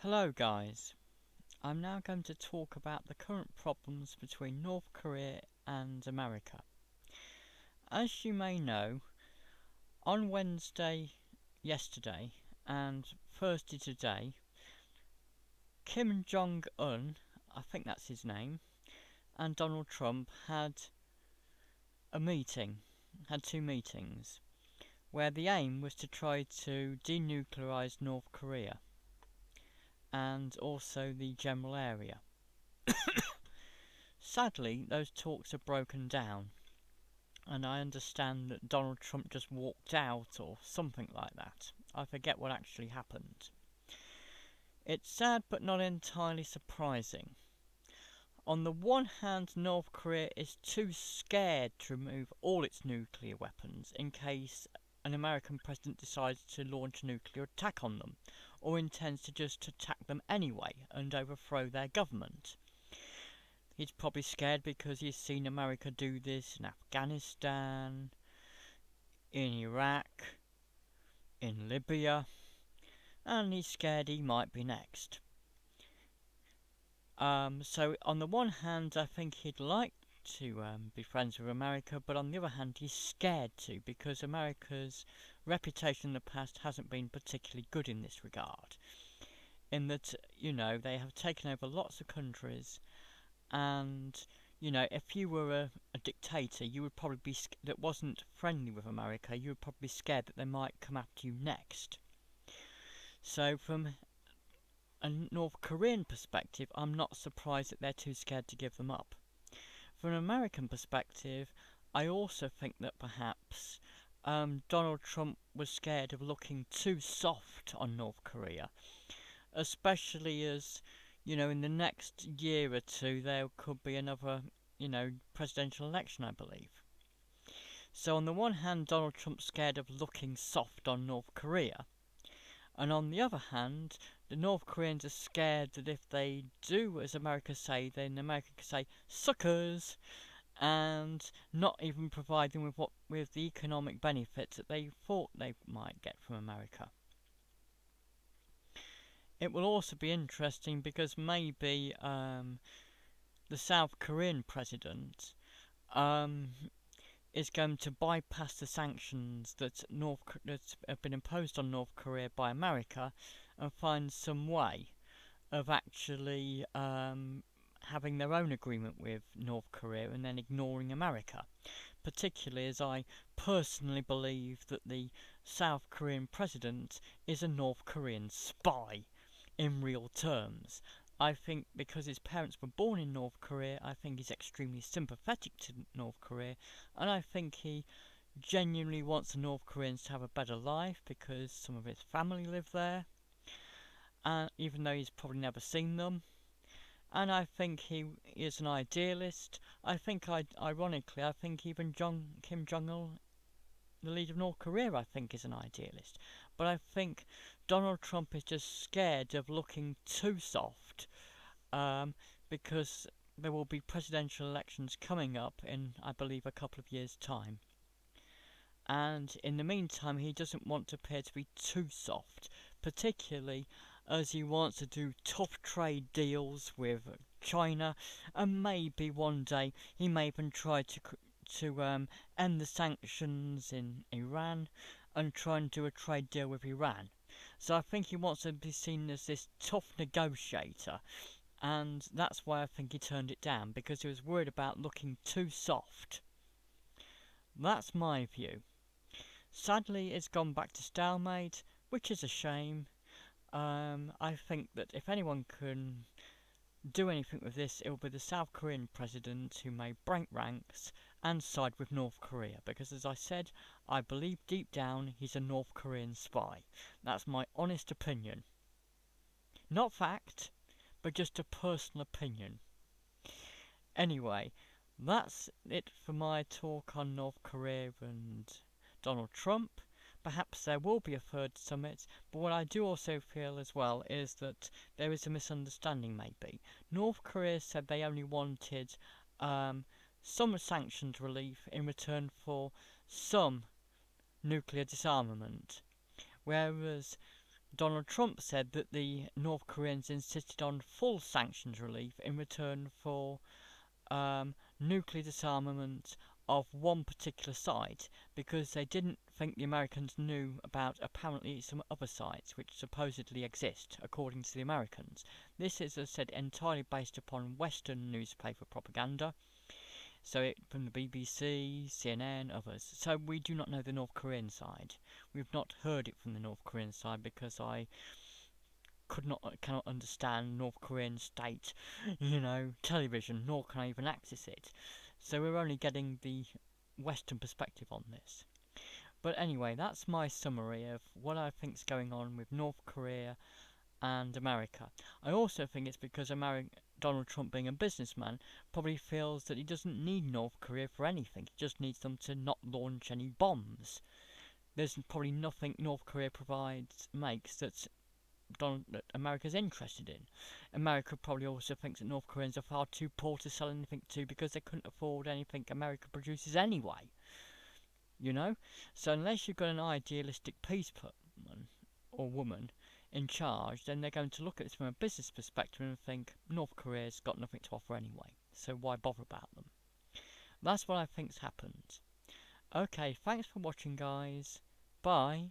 Hello guys, I'm now going to talk about the current problems between North Korea and America. As you may know, on Wednesday yesterday and Thursday today, Kim Jong-un, I think that's his name, and Donald Trump had two meetings, where the aim was to try to denuclearize North Korea and also the general area. Sadly, those talks have broken down, and I understand that Donald Trump just walked out or something like that. I forget what actually happened. It's sad but not entirely surprising. On the one hand, North Korea is too scared to remove all its nuclear weapons in case an American president decides to launch a nuclear attack on them, or intends to just attack them anyway and overthrow their government. He's probably scared because he's seen America do this in Afghanistan, in Iraq, in Libya, and he's scared he might be next. So on the one hand, I think he'd like to be friends with America, but on the other hand, he's scared to, because America's reputation in the past hasn't been particularly good in this regard. In that, they have taken over lots of countries, and if you were a dictator, you would probably be that wasn't friendly with America, you would probably be scared that they might come after you next. So from a North Korean perspective, I'm not surprised that they're too scared to give them up. From an American perspective, I also think that perhaps Donald Trump was scared of looking too soft on North Korea, especially as in the next year or two there could be another, presidential election, I believe. So on the one hand, Donald Trump's scared of looking soft on North Korea, and on the other hand, the North Koreans are scared that if they do as America say, then America can say suckers, and not even provide them with the economic benefits that they thought they might get from America. It will also be interesting because maybe the South Korean president is going to bypass the sanctions that have been imposed on North Korea by America and find some way of actually having their own agreement with North Korea and then ignoring America. Particularly as I personally believe that the South Korean president is a North Korean spy in real terms. I think because his parents were born in North Korea, I think he's extremely sympathetic to North Korea, and I think he genuinely wants the North Koreans to have a better life because some of his family live there, even though he's probably never seen them. And I think he is an idealist. I think, ironically, I think even Kim Jong-il, the leader of North Korea, I think is an idealist. But I think Donald Trump is just scared of looking too soft, because there will be presidential elections coming up in, I believe, a couple of years' time. And in the meantime, he doesn't want to appear to be too soft, particularly as he wants to do tough trade deals with China, and maybe one day he may even try to end the sanctions in Iran and try and do a trade deal with Iran. So I think he wants to be seen as this tough negotiator, and that's why I think he turned it down, because he was worried about looking too soft. That's my view. Sadly, it's gone back to stalemate, which is a shame. I think that if anyone can do anything with this, it will be the South Korean president, who may break ranks and side with North Korea, because as I said, I believe deep down he's a North Korean spy. That's my honest opinion. Not fact, but just a personal opinion. Anyway, that's it for my talk on North Korea and Donald Trump. Perhaps there will be a third summit, but what I do also feel as well is that there is a misunderstanding maybe. North Korea said they only wanted some sanctions relief in return for some nuclear disarmament, whereas Donald Trump said that the North Koreans insisted on full sanctions relief in return for nuclear disarmament of one particular site, because they didn't think the Americans knew about apparently some other sites which supposedly exist, according to the Americans. This is, as I said, entirely based upon Western newspaper propaganda. So from the BBC, CNN, others. So we do not know the North Korean side. We've not heard it from the North Korean side because I cannot understand North Korean state, television, nor can I even access it. So we're only getting the Western perspective on this. But anyway, that's my summary of what I think's going on with North Korea and America. I also think it's because Donald Trump, being a businessman, probably feels that he doesn't need North Korea for anything. He just needs them to not launch any bombs. There's probably nothing North Korea makes that America's interested in. America probably also thinks that North Koreans are far too poor to sell anything to because they couldn't afford anything America produces anyway. So unless you've got an idealistic peaceman or woman in charge, then they're going to look at this from a business perspective and think North Korea's got nothing to offer anyway, so why bother about them? That's what I think's happened. Okay, thanks for watching, guys. Bye.